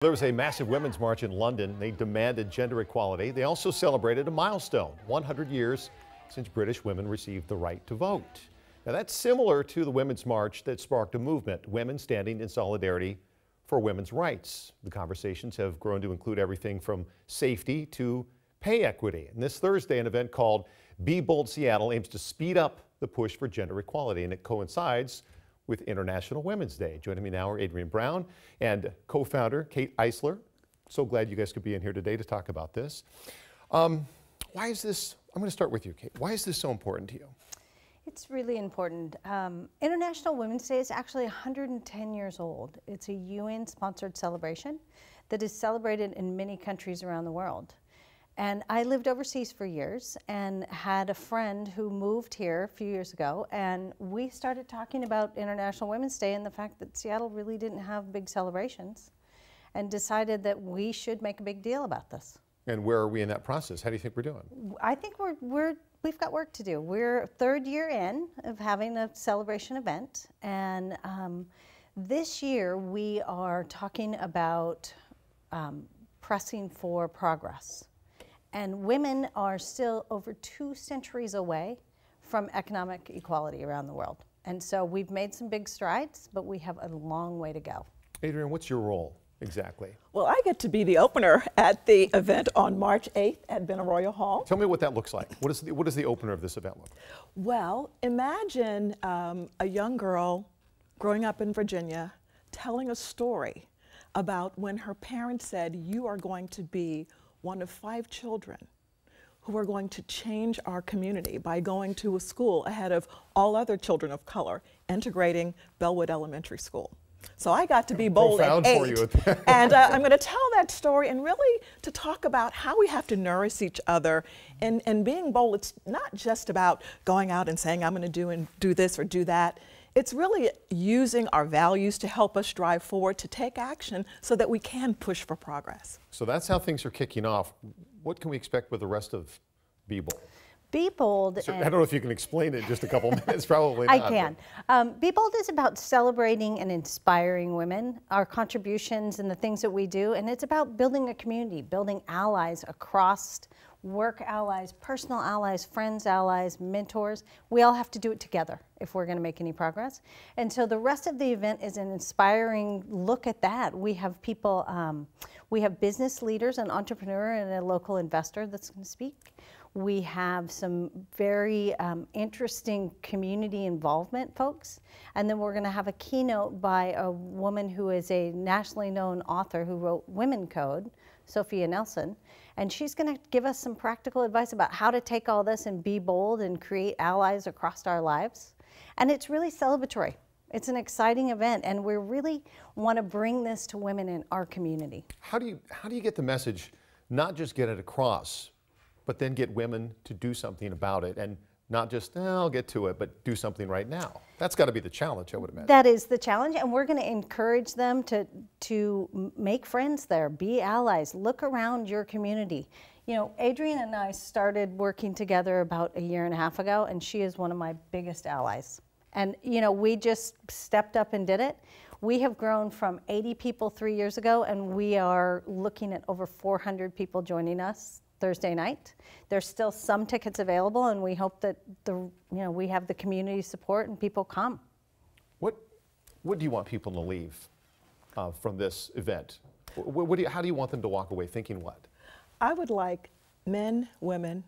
There was a massive women's march in London. They demanded gender equality. They also celebrated a milestone, 100 years since British women received the right to vote. Now that's similar to the women's march that sparked a movement, women standing in solidarity for women's rights. The conversations have grown to include everything from safety to pay equity. And this Thursday, an event called Be Bold Seattle aims to speed up the push for gender equality, and it coincides with International Women's Day. Joining me now are Adrienne Brown and co-founder Kate Eisler. So glad you guys could be in here today to talk about this. Why is this, I'm going to start with you, Kate. Why is this so important to you? It's really important. International Women's Day is actually 110 years old. It's a UN-sponsored celebration that is celebrated in many countries around the world. And I lived overseas for years and had a friend who moved here a few years ago, and we started talking about International Women's Day and the fact that Seattle really didn't have big celebrations, and decided that we should make a big deal about this. And where are we in that process? How do you think we're doing? I think we've got work to do. We're third year in of having a celebration event, and this year we are talking about pressing for progress. And women are still over 2 centuries away from economic equality around the world. And so we've made some big strides, but we have a long way to go. Adrienne, what's your role exactly? Well, I get to be the opener at the event on March 8th at Benaroya Hall. Tell me what that looks like. What does the opener of this event look like? Well, imagine a young girl growing up in Virginia telling a story about when her parents said, "You are going to be one of 5 children who are going to change our community by going to a school ahead of all other children of color, integrating Bellwood Elementary School." So I got to be bold at 8. For you. And I'm going to tell that story and really to talk about how we have to nourish each other. And being bold, it's not just about going out and saying, I'm going to do this or do that. It's really using our values to help us drive forward, to take action so that we can push for progress. So that's how things are kicking off. What can we expect with the rest of Be Bold? Be Bold. So, I don't know if you can explain it in just a couple minutes, probably not. I can. Be Bold is about celebrating and inspiring women, our contributions and the things that we do, and it's about building a community, building allies across, work allies, personal allies, friends allies, mentors. We all have to do it together if we're going to make any progress. And so the rest of the event is an inspiring look at that. We have people, we have business leaders, an entrepreneur and a local investor that's going to speak. We have some very interesting community involvement folks. And then we're going to have a keynote by a woman who is a nationally known author who wrote Women Code, Sophia Nelson. And she's going to give us some practical advice about how to take all this and be bold and create allies across our lives. And it's really celebratory. It's an exciting event, and we really want to bring this to women in our community. How do you get the message, not just get it across, but then get women to do something about it, and not just, I'll get to it, but do something right now? That's got to be the challenge, I would imagine. That is the challenge, and we're going to encourage them to make friends there, be allies, look around your community. You know, Adrienne and I started working together about 1.5 years ago, and she is one of my biggest allies. And, you know, we just stepped up and did it. We have grown from 80 people 3 years ago, and we are looking at over 400 people joining us Thursday night. There's still some tickets available, and we hope that we have the community support and people come. What do you want people to leave from this event? How do you want them to walk away thinking what? I would like men, women,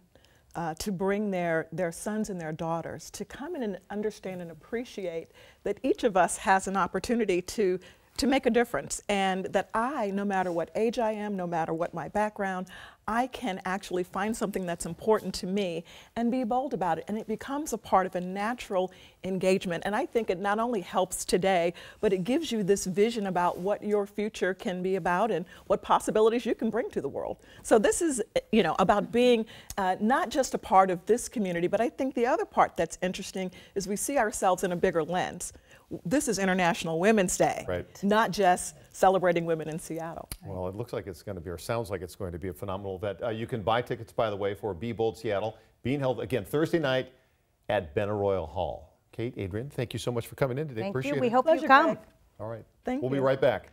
to bring their sons and their daughters to come in and understand and appreciate that each of us has an opportunity to make a difference, and that no matter what age I am, no matter what my background, I can actually find something that's important to me and be bold about it. And it becomes a part of a natural engagement. And I think it not only helps today, but it gives you this vision about what your future can be about and what possibilities you can bring to the world. So this is, about being not just a part of this community, but I think the other part that's interesting is we see ourselves in a bigger lens. This is International Women's Day, right, not just celebrating women in Seattle. Well, it looks like it's going to be, or sounds like it's going to be, a phenomenal event. You can buy tickets, by the way, for Be Bold Seattle, being held again Thursday night at Benaroya Hall. Kate, Adrienne, thank you so much for coming in today. Thank Appreciate you. We it. hope Pleasure, you come. Greg. All right. Thank We'll you. be right back.